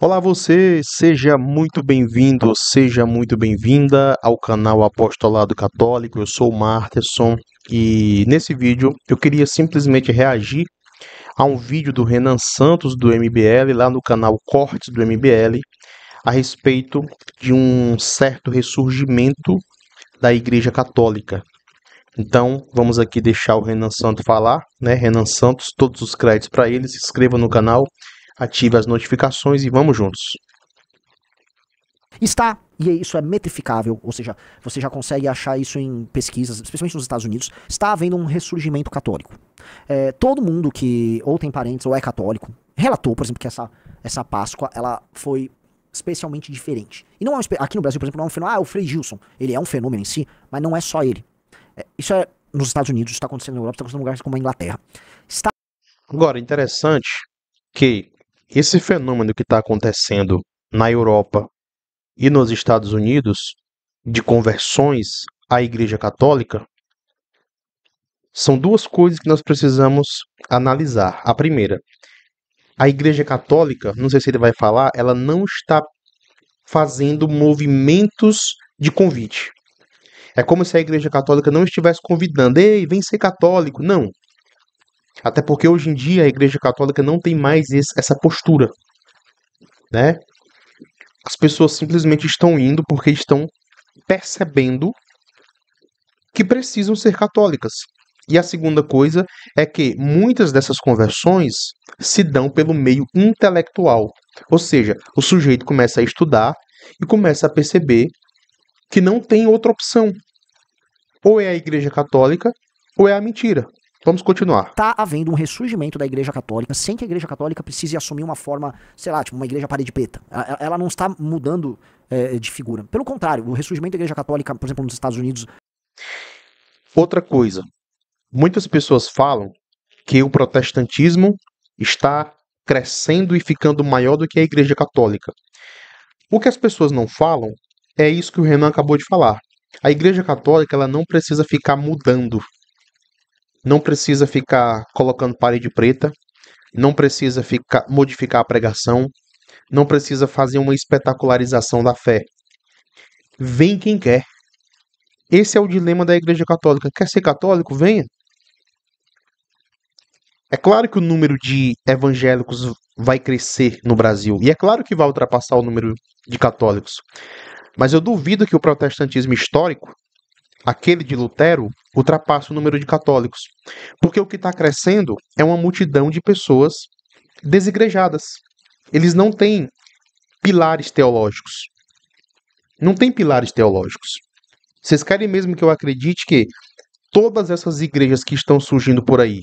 Olá você, seja muito bem-vindo, seja muito bem-vinda ao canal Apostolado Católico. Eu sou o Marterson e nesse vídeo eu queria simplesmente reagir a um vídeo do Renan Santos do MBL lá no canal Cortes do MBL a respeito de um certo ressurgimento da Igreja Católica. Então, vamos aqui deixar o Renan Santos falar, né? Renan Santos, todos os créditos para ele. Se inscreva no canal, ative as notificações e vamos juntos. Está, e isso é metrificável, ou seja, você já consegue achar isso em pesquisas, especialmente nos Estados Unidos, está havendo um ressurgimento católico. Todo mundo que ou tem parentes ou é católico relatou, por exemplo, que essa Páscoa ela foi especialmente diferente. E não é aqui no Brasil, por exemplo, não é um fenômeno, o Frei Gilson, ele é um fenômeno em si, mas não é só ele. Isso é nos Estados Unidos, está acontecendo na Europa, está acontecendo em lugares como a Inglaterra. Agora, interessante que esse fenômeno que está acontecendo na Europa e nos Estados Unidos, de conversões à Igreja Católica, são duas coisas que nós precisamos analisar. A primeira, a Igreja Católica, não sei se ele vai falar, ela não está fazendo movimentos de convite. É como se a Igreja Católica não estivesse convidando, ei, vem ser católico. Não. Até porque hoje em dia a Igreja Católica não tem mais essa postura, né? As pessoas simplesmente estão indo porque estão percebendo que precisam ser católicas. E a segunda coisa é que muitas dessas conversões se dão pelo meio intelectual. Ou seja, o sujeito começa a estudar e começa a perceber que não tem outra opção. Ou é a Igreja Católica ou é a mentira. Vamos continuar. Está havendo um ressurgimento da Igreja Católica sem que a Igreja Católica precise assumir uma forma, sei lá, tipo uma igreja parede preta. Ela não está mudando de figura. Pelo contrário, o ressurgimento da Igreja Católica, por exemplo, nos Estados Unidos... Outra coisa, muitas pessoas falam que o protestantismo está crescendo e ficando maior do que a Igreja Católica. O que as pessoas não falam é isso que o Renan acabou de falar. A Igreja Católica ela não precisa ficar mudando. Não precisa ficar colocando parede preta, não precisa modificar a pregação, não precisa fazer uma espetacularização da fé. Vem quem quer. Esse é o dilema da Igreja Católica. Quer ser católico? Venha. É claro que o número de evangélicos vai crescer no Brasil, e é claro que vai ultrapassar o número de católicos. Mas eu duvido que o protestantismo histórico, aquele de Lutero, ultrapasse o número de católicos. Porque o que está crescendo é uma multidão de pessoas desigrejadas. Eles não têm pilares teológicos. Não tem pilares teológicos. Vocês querem mesmo que eu acredite que todas essas igrejas que estão surgindo por aí,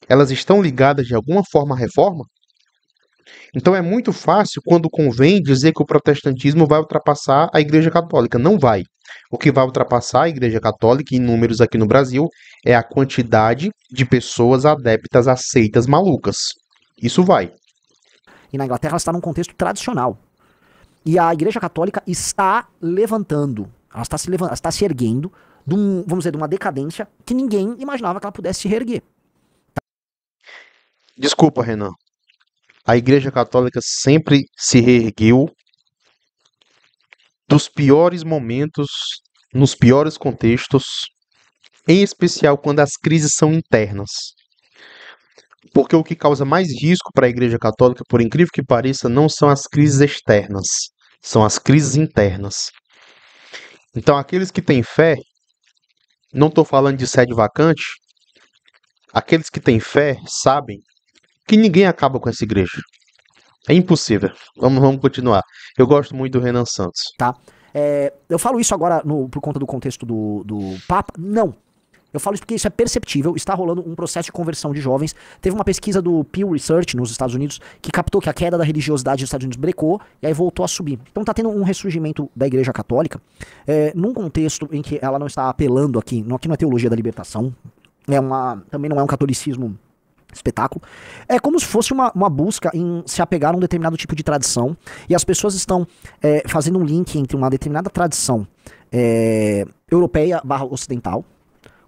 elas estão ligadas de alguma forma à reforma? Então é muito fácil, quando convém, dizer que o protestantismo vai ultrapassar a Igreja Católica. Não vai. O que vai ultrapassar a Igreja Católica em números aqui no Brasil é a quantidade de pessoas adeptas a seitas malucas. Isso vai. E na Inglaterra ela está num contexto tradicional. E a Igreja Católica está levantando, ela está se erguendo, vamos dizer, de uma decadência que ninguém imaginava que ela pudesse se reerguer. Desculpa, Renan. A Igreja Católica sempre se reergueu dos piores momentos, nos piores contextos, em especial quando as crises são internas. Porque o que causa mais risco para a Igreja Católica, por incrível que pareça, não são as crises externas, são as crises internas. Então, aqueles que têm fé, não estou falando de sede vacante, aqueles que têm fé sabem que ninguém acaba com essa igreja. É impossível. Vamos continuar. Eu gosto muito do Renan Santos. Tá? Eu falo isso agora por conta do contexto do Papa? Não. Eu falo isso porque isso é perceptível, está rolando um processo de conversão de jovens. Teve uma pesquisa do Pew Research nos Estados Unidos que captou que a queda da religiosidade nos Estados Unidos brecou e aí voltou a subir. Então tá tendo um ressurgimento da Igreja Católica num contexto em que ela não está apelando aqui não é teologia da libertação, também não é um catolicismo espetáculo. É como se fosse uma busca em se apegar a um determinado tipo de tradição e as pessoas estão fazendo um link entre uma determinada tradição europeia / ocidental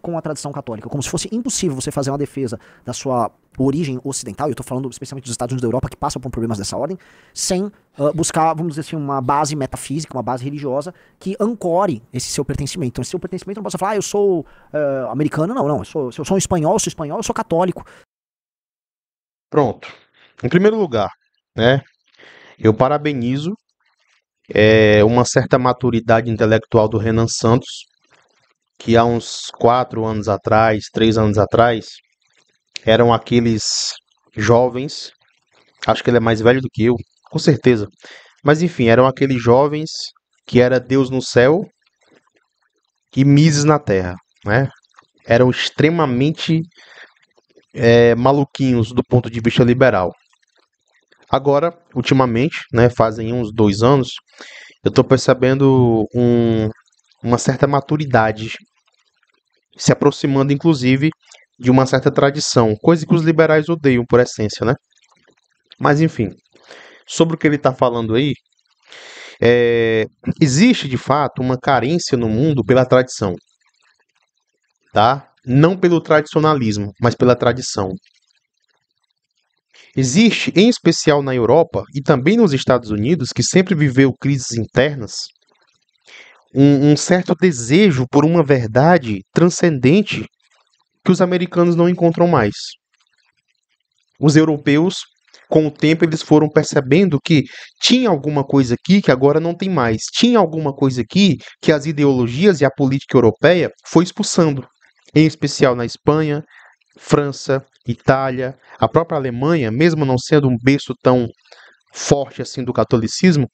com a tradição católica, como se fosse impossível você fazer uma defesa da sua origem ocidental, e eu tô falando especialmente dos Estados Unidos da Europa, que passam por problemas dessa ordem, sem buscar, vamos dizer assim, uma base metafísica, uma base religiosa, que ancore esse seu pertencimento. Então, esse seu pertencimento não pode falar, eu sou americano, não, se eu sou um espanhol, eu sou católico. Pronto. Em primeiro lugar, né, eu parabenizo uma certa maturidade intelectual do Renan Santos, que há uns 4 anos atrás, 3 anos atrás, eram aqueles jovens, acho que ele é mais velho do que eu, com certeza, mas enfim, eram aqueles jovens que era Deus no céu e Mises na terra, né? Eram extremamente maluquinhos do ponto de vista liberal. Agora, ultimamente, né, fazem uns 2 anos, eu estou percebendo uma certa maturidade, se aproximando inclusive de uma certa tradição, coisa que os liberais odeiam por essência, né? Mas enfim, sobre o que ele está falando aí, é, existe de fato uma carência no mundo pela tradição, tá? Não pelo tradicionalismo, mas pela tradição. Existe, em especial na Europa e também nos Estados Unidos, que sempre viveu crises internas, um certo desejo por uma verdade transcendente que os americanos não encontram mais. Os europeus, com o tempo, eles foram percebendo que tinha alguma coisa aqui que agora não tem mais. Tinha alguma coisa aqui que as ideologias e a política europeia foi expulsando, em especial na Espanha, França, Itália, a própria Alemanha, mesmo não sendo um berço tão forte assim do catolicismo,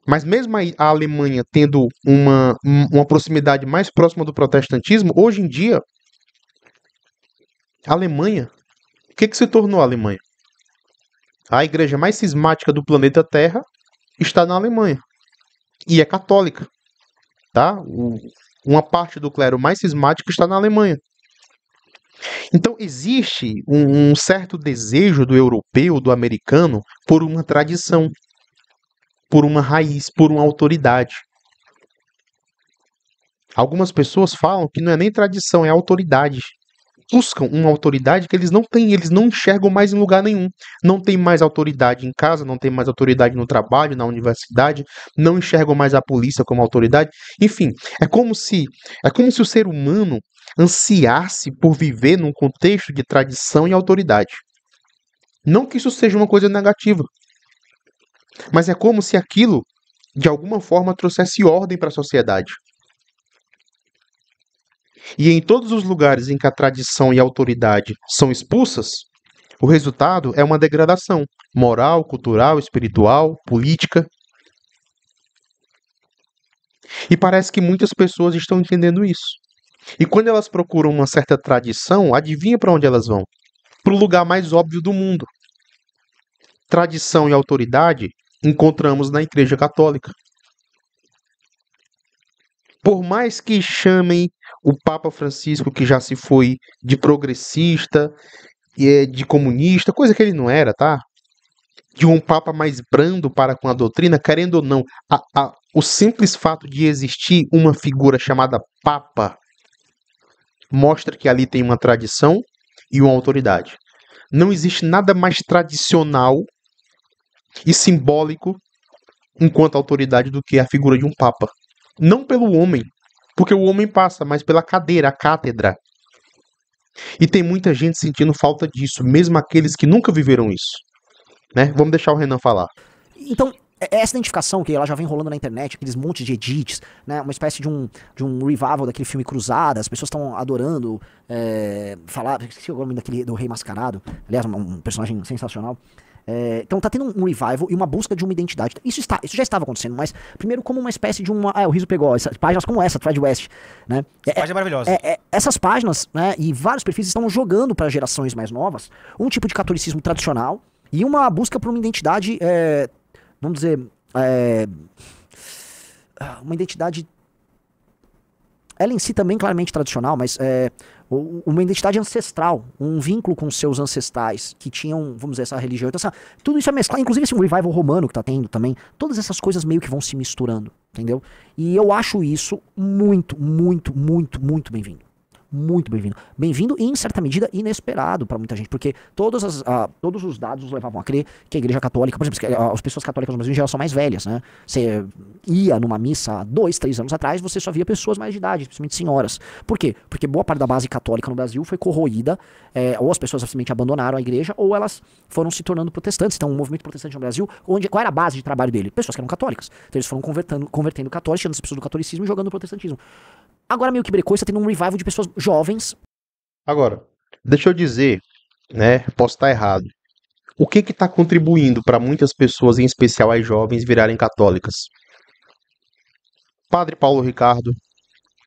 mas mesmo a Alemanha tendo uma proximidade mais próxima do protestantismo, hoje em dia, a Alemanha, o que se tornou a Alemanha? A igreja mais cismática do planeta Terra está na Alemanha e é católica, tá? Uma parte do clero mais cismático está na Alemanha. Então existe um certo desejo do europeu, do americano, por uma tradição, por uma raiz, por uma autoridade. Algumas pessoas falam que não é nem tradição, é autoridade. Buscam uma autoridade que eles não têm, eles não enxergam mais em lugar nenhum. Não tem mais autoridade em casa, não tem mais autoridade no trabalho, na universidade, não enxergam mais a polícia como autoridade. Enfim, é como se o ser humano ansiasse por viver num contexto de tradição e autoridade. Não que isso seja uma coisa negativa, mas é como se aquilo, de alguma forma, trouxesse ordem para a sociedade. E em todos os lugares em que a tradição e a autoridade são expulsas, o resultado é uma degradação moral, cultural, espiritual, política. E parece que muitas pessoas estão entendendo isso. E quando elas procuram uma certa tradição, adivinha para onde elas vão? Para o lugar mais óbvio do mundo. Tradição e autoridade encontramos na Igreja Católica. Por mais que chamem o Papa Francisco, que já se foi, de progressista, de comunista, coisa que ele não era, tá? De um Papa mais brando para com a doutrina, querendo ou não, o simples fato de existir uma figura chamada Papa mostra que ali tem uma tradição e uma autoridade. Não existe nada mais tradicional e simbólico enquanto autoridade do que a figura de um Papa. Não pelo homem, porque o homem passa, mas pela cadeira, a cátedra. E tem muita gente sentindo falta disso, mesmo aqueles que nunca viveram isso. Né? Vamos deixar o Renan falar. Então, essa identificação que ela já vem rolando na internet, aqueles montes de edits, né, uma espécie de um revival daquele filme Cruzada, as pessoas estão adorando falar, esqueci o nome do Rei Mascarado, aliás, um personagem sensacional. Então tá tendo um revival e uma busca de uma identidade. Isso já estava acontecendo, mas primeiro como uma espécie de uma... o Riso pegou páginas como essa, Thread West, né? Essa página é maravilhosa. Essas páginas, né, e vários perfis estão jogando para gerações mais novas um tipo de catolicismo tradicional e uma busca por uma identidade, vamos dizer, uma identidade, ela em si também claramente tradicional, mas uma identidade ancestral, um vínculo com seus ancestrais que tinham, vamos dizer, essa religião. Então, tudo isso é mesclado, inclusive esse revival romano que tá tendo também, todas essas coisas meio que vão se misturando, entendeu? E eu acho isso muito, muito, muito, muito bem-vindo. Muito bem-vindo. Bem-vindo e, em certa medida, inesperado para muita gente, porque todos os dados nos levavam a crer que a Igreja Católica, por exemplo, as pessoas católicas no Brasil em geral são mais velhas, né? Você ia numa missa há 2, 3 anos atrás, você só via pessoas mais de idade, principalmente senhoras. Por quê? Porque boa parte da base católica no Brasil foi corroída, ou as pessoas simplesmente abandonaram a igreja, ou elas foram se tornando protestantes. Então, o movimento protestante no Brasil, qual era a base de trabalho dele? Pessoas que eram católicas. Então, eles foram convertendo católicos, tirando as pessoas do catolicismo e jogando no protestantismo. Agora meio que brecou, está tendo um revival de pessoas jovens. Agora, deixa eu dizer, né? Posso estar errado. O que está contribuindo para muitas pessoas, em especial as jovens, virarem católicas? Padre Paulo Ricardo,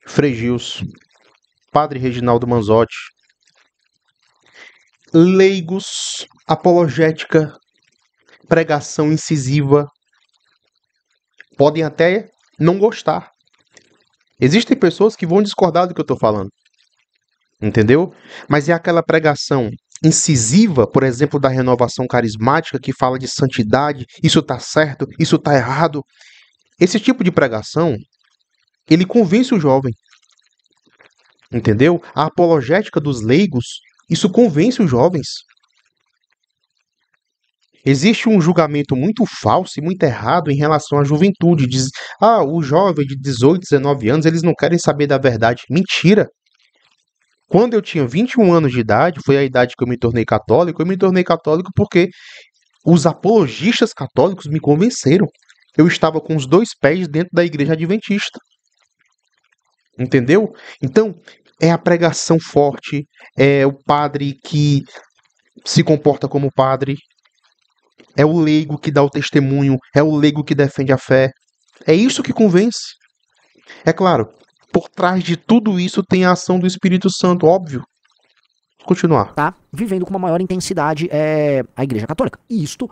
Frei Gilson, Padre Reginaldo Manzotti, leigos, apologética, pregação incisiva, podem até não gostar. Existem pessoas que vão discordar do que eu estou falando. Entendeu? Mas é aquela pregação incisiva, por exemplo, da renovação carismática, que fala de santidade, isso está certo, isso está errado. Esse tipo de pregação, ele convence o jovem. Entendeu? A apologética dos leigos, isso convence os jovens. Existe um julgamento muito falso e muito errado em relação à juventude. Diz, o jovem de 18, 19 anos, eles não querem saber da verdade. Mentira! Quando eu tinha 21 anos de idade, foi a idade que eu me tornei católico. Eu me tornei católico porque os apologistas católicos me convenceram. Eu estava com os 2 pés dentro da igreja adventista. Entendeu? Então, é a pregação forte, é o padre que se comporta como padre, é o leigo que dá o testemunho, é o leigo que defende a fé. É isso que convence. É claro, por trás de tudo isso tem a ação do Espírito Santo, óbvio. Continuar. Tá vivendo com uma maior intensidade a Igreja Católica. E isto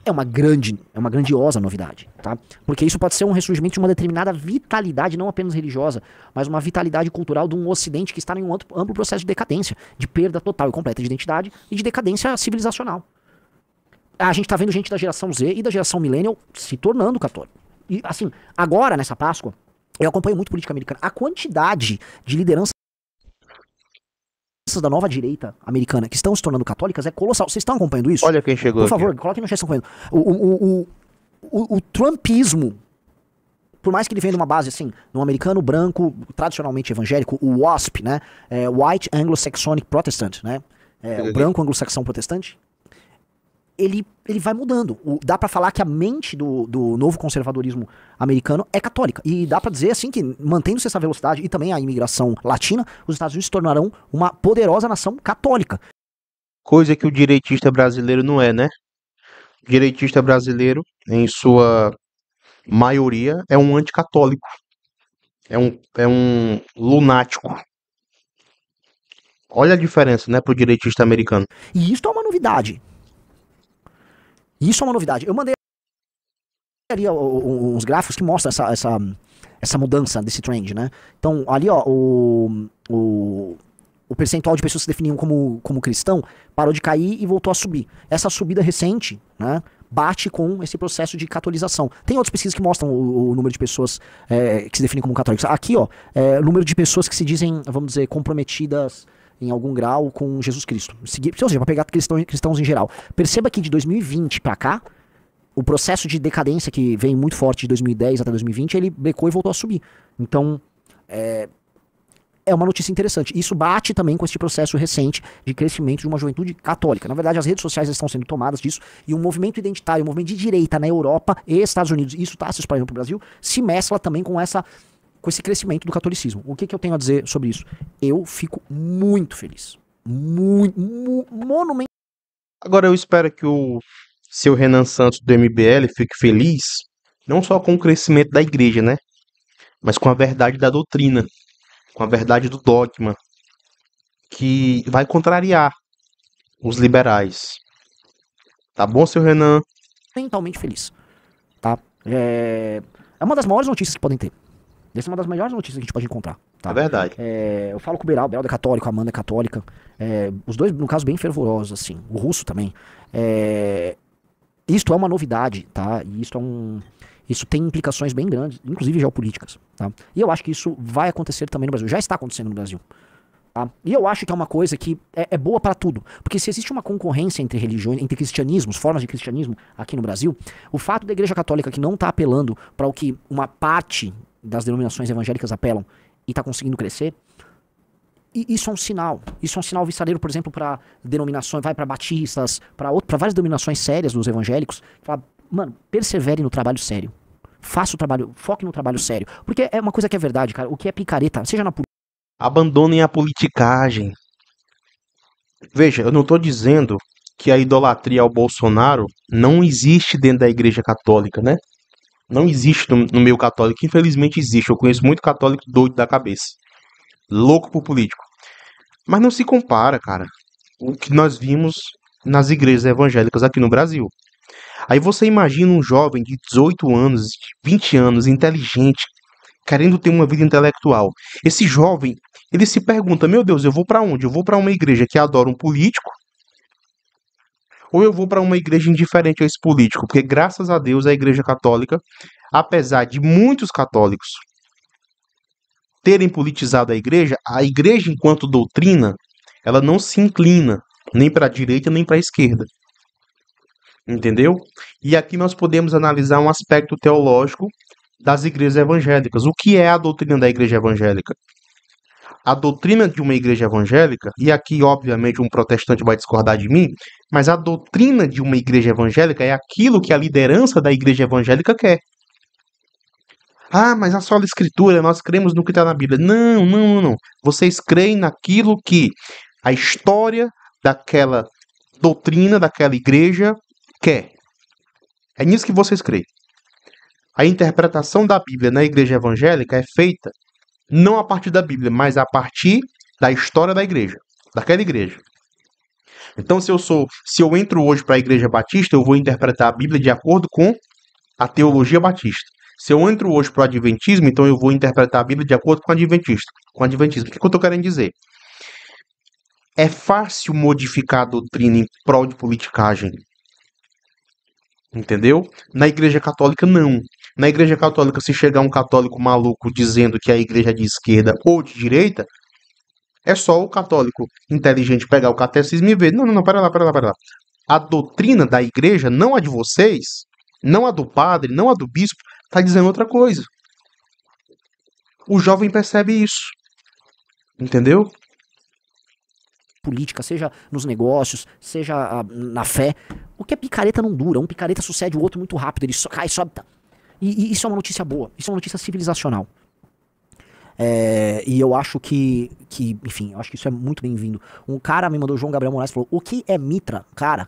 é uma grandiosa novidade, tá? Porque isso pode ser um ressurgimento de uma determinada vitalidade, não apenas religiosa, mas uma vitalidade cultural de um Ocidente que está em um amplo processo de decadência, de perda total e completa de identidade e de decadência civilizacional. A gente tá vendo gente da geração Z e da geração Millennial se tornando católico. E, assim, agora, nessa Páscoa, eu acompanho muito política americana. A quantidade de lideranças da nova direita americana que estão se tornando católicas é colossal. Vocês estão acompanhando isso? Olha quem chegou. Por favor, aqui. Coloquem no chat, estão acompanhando. O trumpismo, por mais que ele venha de uma base assim, num americano branco, tradicionalmente evangélico, o WASP, né? White Anglo-Saxonic Protestant, né? O branco anglo-saxão protestante. Ele vai mudando. Dá pra falar que a mente do novo conservadorismo americano é católica. E dá pra dizer, assim, que mantendo-se essa velocidade e também a imigração latina, os Estados Unidos se tornarão uma poderosa nação católica. Coisa que o direitista brasileiro não é, né? O direitista brasileiro, em sua maioria, é um anticatólico. É um lunático. Olha a diferença, né, pro direitista americano. E isso é uma novidade. Isso é uma novidade. Eu mandei ali uns gráficos que mostram essa mudança desse trend, né? Então, ali, ó, o percentual de pessoas que se definiam como cristão parou de cair e voltou a subir. Essa subida recente, né, bate com esse processo de catolização. Tem outras pesquisas que mostram o número de pessoas que se definem como católicos. Aqui, ó, o número de pessoas que se dizem, vamos dizer, comprometidas em algum grau com Jesus Cristo. Ou seja, para pegar cristãos em geral. Perceba que de 2020 para cá, o processo de decadência que vem muito forte de 2010 até 2020, ele brecou e voltou a subir. Então, é uma notícia interessante. Isso bate também com esse processo recente de crescimento de uma juventude católica. Na verdade, as redes sociais estão sendo tomadas disso, e um movimento identitário, um movimento de direita na Europa e Estados Unidos, isso está se espalhando para o Brasil, se mescla também com esse crescimento do catolicismo. O que eu tenho a dizer sobre isso? Eu fico muito feliz. Monumental. Agora eu espero que o seu Renan Santos do MBL fique feliz, não só com o crescimento da igreja, né? Mas com a verdade da doutrina, com a verdade do dogma, que vai contrariar os liberais. Tá bom, seu Renan? Mentalmente feliz. Tá? É uma das maiores notícias que podem ter. Essa é uma das melhores notícias que a gente pode encontrar, É tá? verdade. Eu falo com o Beraldo é católico, a Amanda é católica, os dois, no caso, bem fervorosos, assim, o russo também. Isto é uma novidade, tá? E isso tem implicações bem grandes, inclusive geopolíticas, tá? E eu acho que isso vai acontecer também no Brasil, já está acontecendo no Brasil. Tá? E eu acho que é uma coisa que é boa para tudo. Porque se existe uma concorrência entre religiões, entre cristianismos, formas de cristianismo aqui no Brasil, o fato da Igreja Católica que não está apelando para o que uma parte das denominações evangélicas apelam e está conseguindo crescer, isso é um sinal. Isso é um sinal viçareiro, por exemplo, para denominações, vai para batistas, para várias denominações sérias dos evangélicos. Fala, mano, persevere no trabalho sério. Faça o trabalho, foque no trabalho sério. Porque é uma coisa que é verdade, cara. O que é picareta, seja na Abandonem a politicagem. Veja, eu não estou dizendo que a idolatria ao Bolsonaro não existe dentro da Igreja Católica, né? Não existe no meio católico. Infelizmente existe. Eu conheço muito católico doido da cabeça. Louco por político. Mas não se compara, cara, o que nós vimos nas igrejas evangélicas aqui no Brasil. Aí você imagina um jovem de 18 anos, de 20 anos, inteligente, querendo ter uma vida intelectual. Esse jovem, ele se pergunta: meu Deus, eu vou para onde? Eu vou para uma igreja que adora um político ou eu vou para uma igreja indiferente a esse político? Porque graças a Deus a Igreja Católica, apesar de muitos católicos terem politizado a igreja enquanto doutrina, ela não se inclina nem para a direita nem para a esquerda. Entendeu? E aqui nós podemos analisar um aspecto teológico das igrejas evangélicas. O que é a doutrina da igreja evangélica? A doutrina de uma igreja evangélica, e aqui obviamente um protestante vai discordar de mim, mas a doutrina de uma igreja evangélica é aquilo que a liderança da igreja evangélica quer. Ah, mas a sola escritura, nós cremos no que está na Bíblia. Não, não, não. Vocês creem naquilo que a história daquela doutrina, daquela igreja quer. É nisso que vocês creem. A interpretação da Bíblia na igreja evangélica é feita não a partir da Bíblia, mas a partir da história da igreja, daquela igreja. Então, se eu entro hoje para a igreja batista, eu vou interpretar a Bíblia de acordo com a teologia batista. Se eu entro hoje para o adventismo, então eu vou interpretar a Bíblia de acordo com o adventista, com o adventismo. O que eu estou querendo dizer? É fácil modificar a doutrina em prol de politicagem. Entendeu? Na igreja católica, não. Na igreja católica, se chegar um católico maluco dizendo que a igreja é de esquerda ou de direita, é só o católico inteligente pegar o catecismo e ver. Não, não, não, pera lá, pera lá, pera lá. A doutrina da igreja, não a de vocês, não a do padre, não a do bispo, está dizendo outra coisa. O jovem percebe isso. Entendeu? política, seja nos negócios, seja na fé. O que é picareta não dura. Um picareta sucede o outro muito rápido. Ele só cai, sobe. E isso é uma notícia boa. Isso é uma notícia civilizacional. E eu acho enfim, eu acho que isso é muito bem-vindo. Um cara me mandou, João Gabriel Moraes, falou: o que é Mitra? Cara,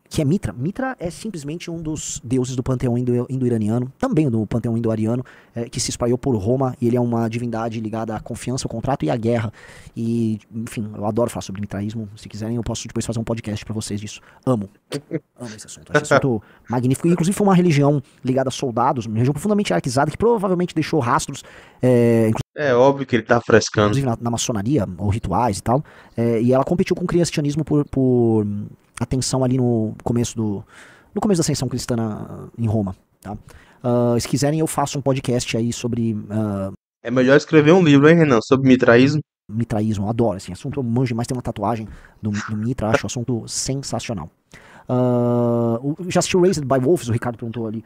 que é Mitra? Mitra é simplesmente um dos deuses do panteão indo-iraniano, também do panteão indo-ariano, que se espalhou por Roma, e ele é uma divindade ligada à confiança, ao contrato e à guerra. E, enfim, eu adoro falar sobre mitraísmo. Se quiserem, eu posso depois fazer um podcast pra vocês disso. Amo esse assunto. Acho esse assunto magnífico. Inclusive, foi uma religião ligada a soldados, uma religião profundamente hierarquizada, que provavelmente deixou rastros, É óbvio que ele tá frescando. inclusive na maçonaria, ou rituais e tal. E ela competiu com o cristianismo por atenção ali no começo da ascensão cristã em Roma, tá? Se quiserem, eu faço um podcast aí sobre É melhor escrever um livro, hein, Renan, sobre mitraísmo. mitraísmo. Eu adoro, assim, assunto eu manjo demais. Tem uma tatuagem do Mitra, acho um assunto sensacional. Já assistiu Raised by Wolves? O Ricardo perguntou ali.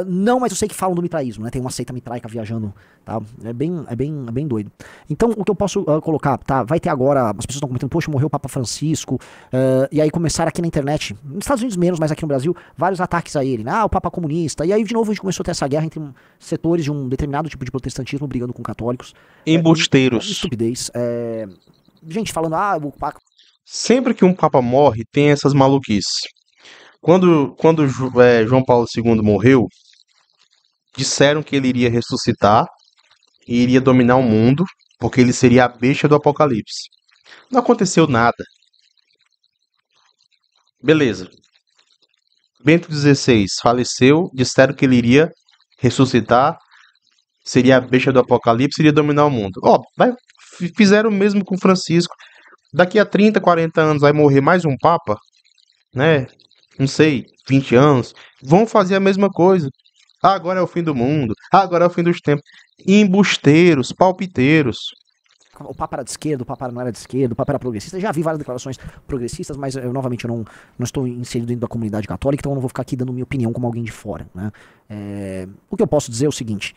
Não, mas eu sei que falam do mitraísmo, né? Tem uma seita mitraica viajando, tá? É bem doido. Então, o que eu posso colocar, tá? Vai ter agora, as pessoas estão comentando, poxa, morreu o Papa Francisco, e aí começaram aqui na internet, nos Estados Unidos menos, mas aqui no Brasil, vários ataques a ele, né? O Papa comunista, e aí de novo a gente começou a ter essa guerra entre setores de um determinado tipo de protestantismo brigando com católicos. Embusteiros. Estupidez. Gente falando, o Papa... Sempre que um papa morre, tem essas maluquices. Quando João Paulo II morreu, disseram que ele iria ressuscitar e iria dominar o mundo, porque ele seria a besta do Apocalipse. Não aconteceu nada. Beleza. Bento XVI faleceu, disseram que ele iria ressuscitar, seria a besta do apocalipse, iria dominar o mundo. Ó, fizeram o mesmo com Francisco. Daqui a 30, 40 anos vai morrer mais um papa, né? Não sei, 20 anos. Vão fazer a mesma coisa. Ah, agora é o fim do mundo. Ah, agora é o fim dos tempos. Embusteiros, palpiteiros. O Papa era de esquerda, o Papa não era de esquerda, o Papa era progressista. Já vi várias declarações progressistas, mas novamente, eu não estou inserido dentro da comunidade católica, então eu não vou ficar aqui dando minha opinião como alguém de fora, né? O que eu posso dizer é o seguinte: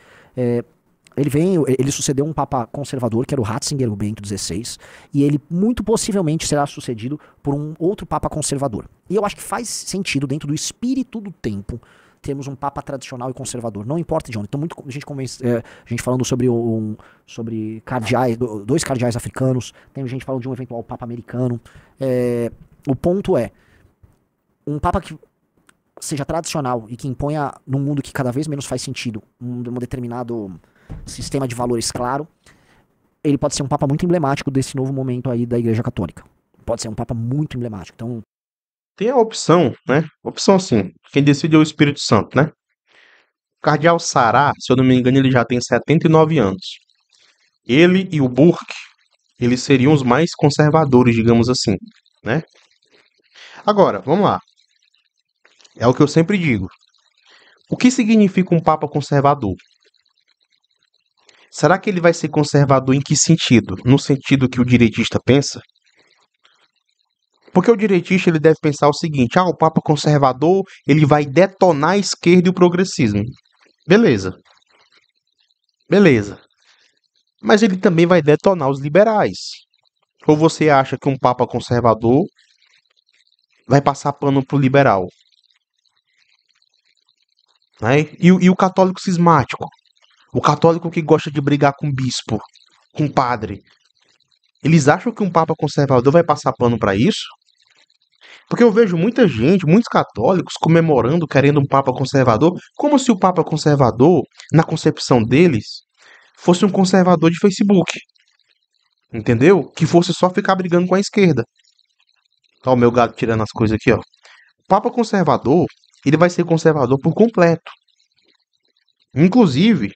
ele sucedeu um Papa conservador, que era o Ratzinger, o Bento XVI, e ele muito possivelmente será sucedido por um outro Papa conservador. E eu acho que faz sentido, dentro do espírito do tempo, termos um Papa tradicional e conservador, não importa de onde. Então, a gente falando sobre cardeais, dois cardeais africanos, tem gente falando de um eventual Papa americano. O ponto é, um Papa que seja tradicional e que imponha, num mundo que cada vez menos faz sentido, um determinado sistema de valores claro, ele pode ser um Papa muito emblemático desse novo momento aí da Igreja Católica. Pode ser um Papa muito emblemático. Então, tem a opção, né? Opção assim, quem decide é o Espírito Santo, né? O cardeal Sará, se eu não me engano, ele já tem 79 anos. Ele e o Burke, eles seriam os mais conservadores, digamos assim, né? Agora, vamos lá. É o que eu sempre digo. O que significa um papa conservador? Será que ele vai ser conservador em que sentido? No sentido que o direitista pensa? Porque o direitista ele deve pensar o seguinte: o papa conservador ele vai detonar a esquerda e o progressismo. Beleza. Beleza. Mas ele também vai detonar os liberais. Ou você acha que um papa conservador vai passar pano pro liberal? Né? E o católico cismático? O católico que gosta de brigar com bispo, com padre. Eles acham que um papa conservador vai passar pano para isso? Porque eu vejo muita gente, muitos católicos comemorando, querendo um papa conservador, como se o papa conservador, na concepção deles, fosse um conservador de Facebook. Entendeu? Que fosse só ficar brigando com a esquerda. Ó, o meu gato tirando as coisas aqui, ó. O papa conservador, ele vai ser conservador por completo. Inclusive,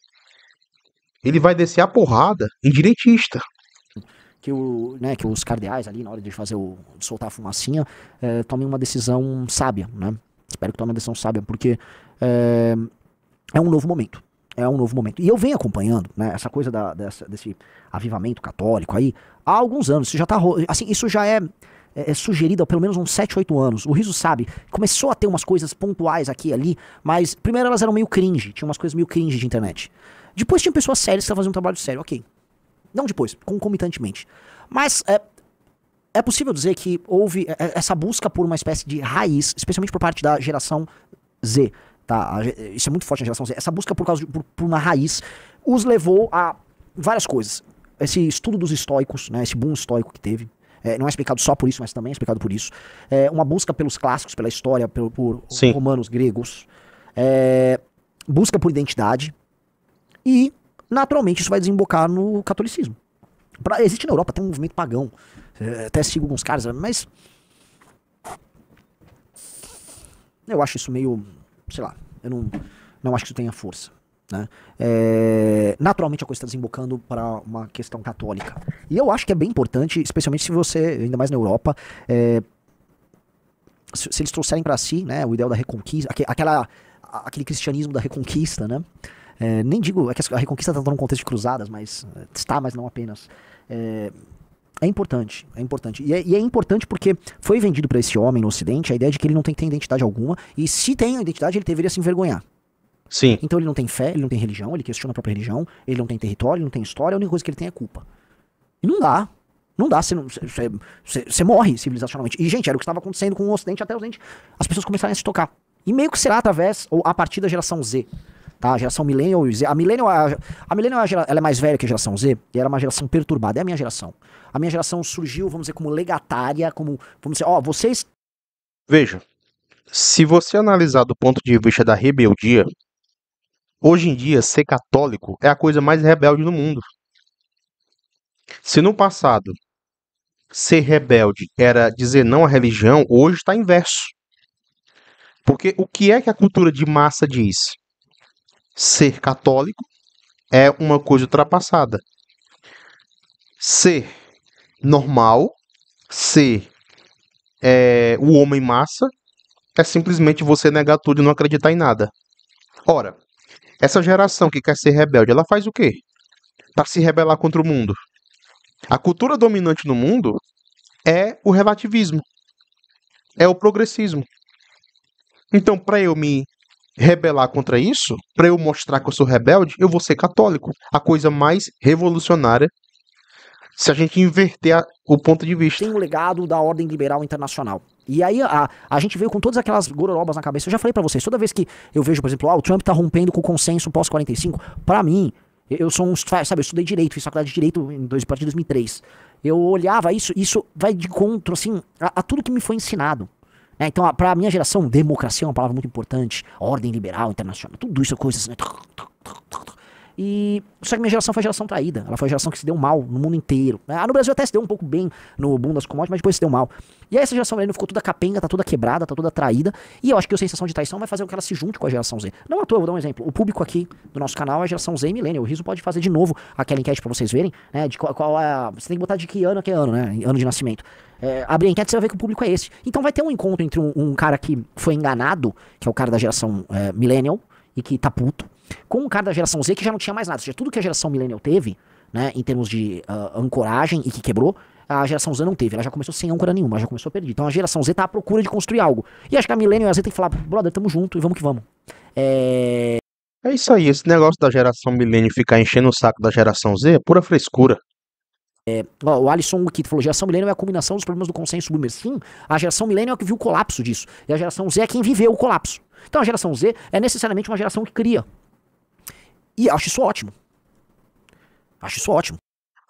ele vai descer a porrada em direitista. que os cardeais ali, na hora de soltar a fumacinha, tomem uma decisão sábia, né? Espero que tomem uma decisão sábia, porque é um novo momento. É um novo momento. E eu venho acompanhando, né, essa coisa desse avivamento católico aí há alguns anos. Isso já tá, assim, isso já é sugerido há pelo menos uns 7, 8 anos. O Riso sabe, começou a ter umas coisas pontuais aqui e ali, mas primeiro elas eram meio cringe, tinha umas coisas meio cringe de internet. Depois tinha pessoas sérias que estavam fazendo um trabalho sério, ok. Não depois, concomitantemente. Mas é possível dizer que houve essa busca por uma espécie de raiz, especialmente por parte da geração Z, tá? Isso é muito forte na geração Z. Essa busca por uma raiz os levou a várias coisas. Esse estudo dos estoicos, né, esse boom estoico que teve, não é explicado só por isso, mas também é explicado por isso. Uma busca pelos clássicos, pela história, por romanos, gregos. Busca por identidade. E, naturalmente, isso vai desembocar no catolicismo. Existe na Europa, tem um movimento pagão. Até sigo alguns caras, mas eu acho isso meio, sei lá, eu não acho que isso tenha força, né? Naturalmente a coisa está desembocando para uma questão católica. E eu acho que é bem importante, especialmente se você, ainda mais na Europa, se eles trouxerem para si, né, o ideal da reconquista, aquele cristianismo da reconquista, né? Nem digo, é que a reconquista está num contexto de cruzadas, mas não apenas. É importante. E é importante porque foi vendido para esse homem no Ocidente a ideia de que ele não tem que ter identidade alguma, e se tem a identidade, ele deveria se envergonhar. Sim. Então ele não tem fé, ele não tem religião, ele questiona a própria religião, ele não tem território, ele não tem história, a única coisa que ele tem é culpa. E não dá. Não dá, você morre civilizacionalmente. E, gente, era o que estava acontecendo com o Ocidente até o Ocidente. As pessoas começaram a se tocar. E meio que será através, ou a partir da geração Z. Tá? A geração Millennial e Z. A Millennial ela é mais velha que a geração Z, e ela é uma geração perturbada. É a minha geração. A minha geração surgiu, vamos dizer, como legatária, como, vamos dizer, vocês... Veja, se você analisar do ponto de vista da rebeldia, hoje em dia, ser católico é a coisa mais rebelde do mundo. Se no passado ser rebelde era dizer não à religião, hoje está inverso. Porque o que é que a cultura de massa diz? Ser católico é uma coisa ultrapassada. Ser normal, ser o homem massa, é simplesmente você negar tudo e não acreditar em nada. Ora, essa geração que quer ser rebelde, ela faz o quê? Para se rebelar contra o mundo. A cultura dominante no mundo é o relativismo, é o progressismo. Então, para eu me rebelar contra isso, para eu mostrar que eu sou rebelde, eu vou ser católico. A coisa mais revolucionária se a gente inverter o ponto de vista. Tem um legado da ordem liberal internacional. E aí a gente veio com todas aquelas gororobas na cabeça. Eu já falei pra vocês, toda vez que eu vejo, por exemplo, o Trump tá rompendo com o consenso pós-45, pra mim, eu sou sabe, eu estudei Direito, fiz faculdade de Direito a partir de 2003. Eu olhava isso vai de encontro, assim, a tudo que me foi ensinado. Então, pra minha geração, democracia é uma palavra muito importante, ordem liberal internacional, tudo isso é coisa assim, né? Só que minha geração foi a geração traída. Ela foi a geração que se deu mal no mundo inteiro. No Brasil até se deu um pouco bem no boom das commodities, mas depois se deu mal. E aí essa geração milênio ficou toda capenga, tá toda quebrada, tá toda traída. E eu acho que a sensação de traição vai fazer com que ela se junte com a geração Z. Não à toa, eu vou dar um exemplo. O público aqui do nosso canal é a geração Z e milênio. O Riso pode fazer de novo aquela enquete pra vocês verem, né? De qual é. Você tem que botar de que ano, né? Ano de nascimento. Abrir a enquete, você vai ver que o público é esse. Então vai ter um encontro entre um cara que foi enganado, que é o cara da geração millennial, e que tá puto, com um cara da geração Z que já não tinha mais nada. Ou seja, tudo que a geração millennial teve, né, em termos de ancoragem e que quebrou, a geração Z não teve. Ela já começou sem âncora nenhuma, ela já começou perdida. Então a geração Z tá à procura de construir algo. E acho que a millennial e a Z tem que falar, brother, tamo junto e vamos que vamos. É isso aí, esse negócio da geração milênio ficar enchendo o saco da geração Z é pura frescura. O Alisson aqui falou, geração millennial é a combinação dos problemas do consenso boomer. Sim, a geração millennial é que viu o colapso disso. E a geração Z é quem viveu o colapso. Então a geração Z é necessariamente uma geração que cria. E acho isso ótimo. Acho isso ótimo.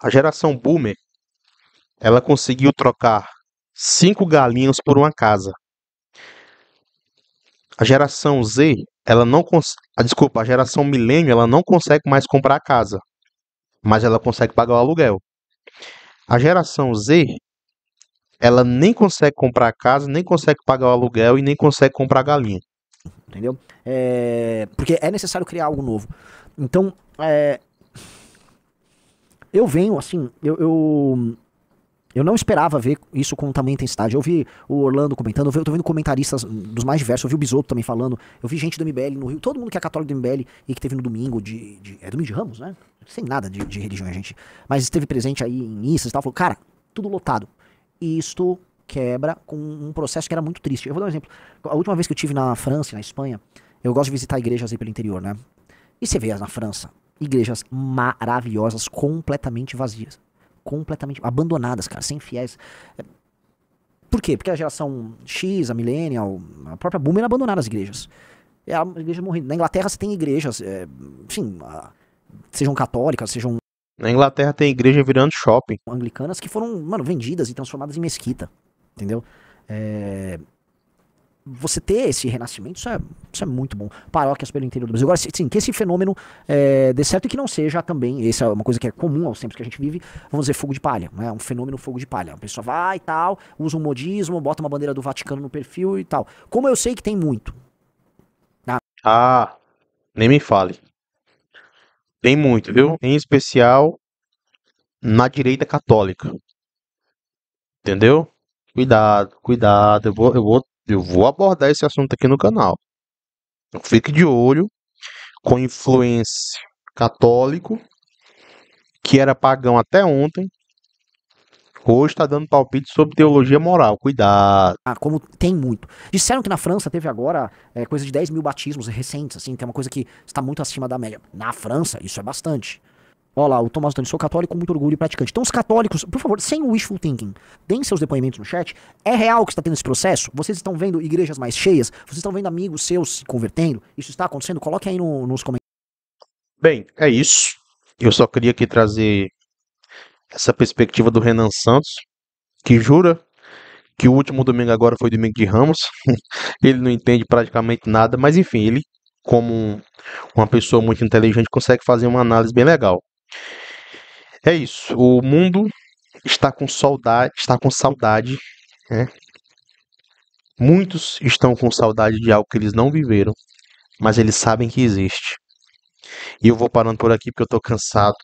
A geração boomer, ela conseguiu trocar 5 galinhas por uma casa. A geração Z, ela não desculpa, a geração milênio, ela não consegue mais comprar casa, mas ela consegue pagar o aluguel. A geração Z, ela nem consegue comprar casa, nem consegue pagar o aluguel e nem consegue comprar galinha. Entendeu? Porque é necessário criar algo novo. Então, eu venho, assim, eu não esperava ver isso com tamanha intensidade. Eu vi o Orlando comentando, eu tô vendo comentaristas dos mais diversos, eu vi o Bisotto também falando, eu vi gente do MBL no Rio, todo mundo que é católico do MBL e que teve no domingo é domingo de Ramos, né? Sem nada de religião, gente. Mas esteve presente aí em missas e tal, falou, cara, tudo lotado. E isto quebra com um processo que era muito triste. Eu vou dar um exemplo. A última vez que eu estive na França e na Espanha, eu gosto de visitar igrejas aí pelo interior, né? E você vê na França, igrejas maravilhosas, completamente vazias. Completamente abandonadas, cara, sem fiéis. Por quê? Porque a geração X, a millennial, a própria boomer abandonaram as igrejas. A igreja morrendo. Na Inglaterra você tem igrejas, enfim, sejam católicas, sejam... Na Inglaterra tem igreja virando shopping. Anglicanas que foram, mano, vendidas e transformadas em mesquita, entendeu? Você ter esse renascimento, isso é muito bom. Paróquias pelo interior do Brasil. Agora, sim, que esse fenômeno dê certo e que não seja também, essa é uma coisa que é comum aos tempos que a gente vive, vamos dizer, fogo de palha, né? Um fenômeno fogo de palha. A pessoa vai e tal, usa um modismo, bota uma bandeira do Vaticano no perfil e tal. Como eu sei que tem muito. Nem me fale. Tem muito, viu? Em especial na direita católica. Entendeu? Cuidado, cuidado. Eu vou abordar esse assunto aqui no canal. Então, fique de olho com influência católico, que era pagão até ontem, hoje está dando palpite sobre teologia moral. Cuidado. Como tem muito. Disseram que na França teve agora coisa de 10 mil batismos recentes, assim, que é uma coisa que está muito acima da média. Na França, isso é bastante. Olha lá, o Tomás Antônio, sou católico com muito orgulho e praticante. Então os católicos, por favor, sem wishful thinking, deem seus depoimentos no chat. É real que está tendo esse processo? Vocês estão vendo igrejas mais cheias? Vocês estão vendo amigos seus se convertendo? Isso está acontecendo? Coloque aí nos comentários. Bem, é isso. Eu só queria aqui trazer essa perspectiva do Renan Santos, que jura que o último domingo agora foi domingo de Ramos. Ele não entende praticamente nada, mas enfim, ele, como uma pessoa muito inteligente, consegue fazer uma análise bem legal. É isso. O mundo está com saudade, né? Muitos estão com saudade de algo que eles não viveram, mas eles sabem que existe. E eu vou parando por aqui porque eu tô cansado.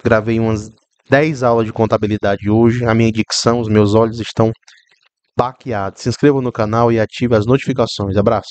Gravei umas 10 aulas de contabilidade hoje. A minha dicção, os meus olhos estão baqueados. Se inscreva no canal e ative as notificações. Abraço.